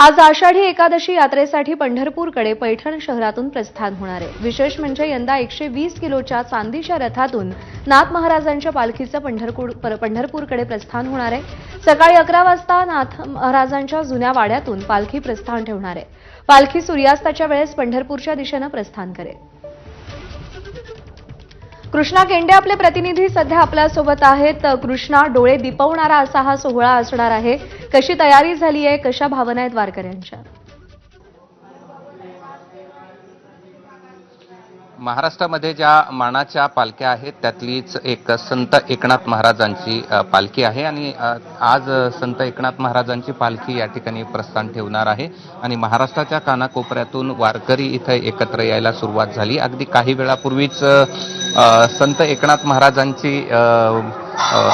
आज आषाढी एकादशी यात्रेसाठी पंढरपूरकडे पैठण शहरातून प्रस्थान होणार आहे। विशेष म्हणजे यंदा 120 किलोच्या चांदीच्या रथातून नाथ महाराजांच्या पालखीचं पंढरपूरकडे प्रस्थान होणार आहे। सकाळी 11 वाजता नाथ महाराजांच्या जुन्या वाड्यातून पालखी प्रस्थान ठेवणार आहे। पालखी सूर्यास्ताच्या वेळेस पंढरपूरच्या दिशेने प्रस्थान करेल। कृष्णा केंडे आपले प्रतिनिधी सध्या आपल्यासोबत आहेत। कृष्णा, डोळे दिपवणारा असा हा सोहळा असणार आहे। कशी तयारी झाली आहे, कशा भावना आहेत वारकऱ्यांच्या? महाराष्ट्रामध्ये ज्या मानाच्या पालख्या आहेत त्यातलीच एक संत एकनाथ महाराजांची पालखी आहे आणि आज संत एकनाथ महाराजांची पालखी या ठिकाणी प्रस्थान ठेवणार आहे आणि महाराष्ट्राच्या कानाकोपऱ्यातून वारकरी इथे एकत्र यायला सुरुवात झाली। अगदी काही वेळापूर्वीच संत एकनाथ महाराजांची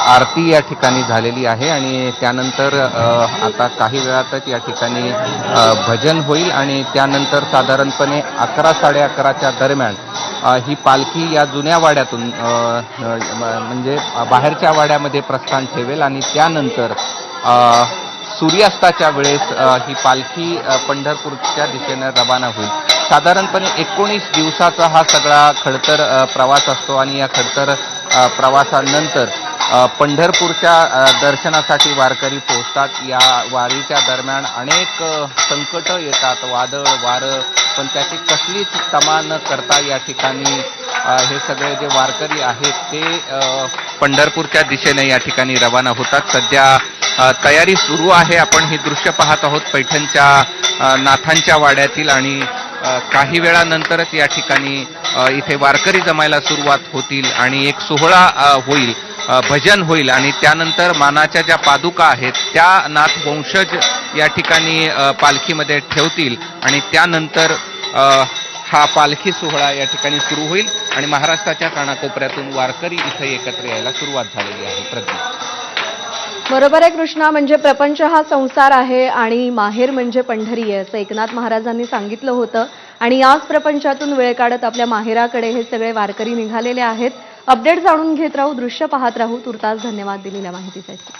आरती या ठिकाणी झालेली आहे आणि त्यानंतर आता काही वेळातच या ठिकाणी भजन होईल आणि त्यानंतर साधारणपणे 11-11:30च्या दरम्यान ही पालखी या जुन्या वाड्यातून म्हणजे बाहेरच्या वाड्यामध्ये प्रस्थान ठेवेल आणि त्यानंतर सूर्यास्ताच्या वेळेस ही पालखी पंढरपूरच्या दिशेने रवाना होईल। साधारणपणे 19 दिवसाचा हा सगळा खडतर प्रवास असतो आणि या खडतर प्रवासानंतर पंढरपूरच्या दर्शनासाठी वारकरी पोहोचतात। या वारीच्या दरम्यान अनेक संकट येतात, वादळ वारं, पण त्याची कसलीच तमा न करता या ठिकाणी हे सगळे जे वारकरी आहेत ते पंढरपूरच्या दिशेने या ठिकाणी रवाना होतात। सध्या तयारी सुरू आहे। आपण ही दृश्य पाहत आहोत पैठणच्या नाथांच्या वाड्यातील आणि काही वेळानंतरच या ठिकाणी इथे वारकरी जमायला सुरुवात होतील आणि एक सोहळा होईल, भजन होईल आणि त्यानंतर मानाच्या ज्या पादुका आहेत त्या नाथ वंशज या ठिकाणी पालखीमध्ये ठेवतील आणि त्यानंतर हा पालखी सोहळा या ठिकाणी सुरू होईल आणि महाराष्ट्राच्या कानाकोपऱ्यातून वारकरी इथे एकत्र यायला सुरुवात झालेली आहे। प्रदीप, बरोबर आहे कृष्णा, म्हणजे प्रपंच हा संसार आहे आणि माहेर म्हणजे पंढरी आहे असं एकनाथ महाराजांनी सांगितलं होतं आणि याच प्रपंचातून वेळ काढत आपल्या माहेराकडे हे सगळे वारकरी निघालेले आहेत। अपडेट जाणून घेत राहू, दृश्य पाहत राहू। तुर्तास धन्यवाद दिलेल्या माहितीसाठी।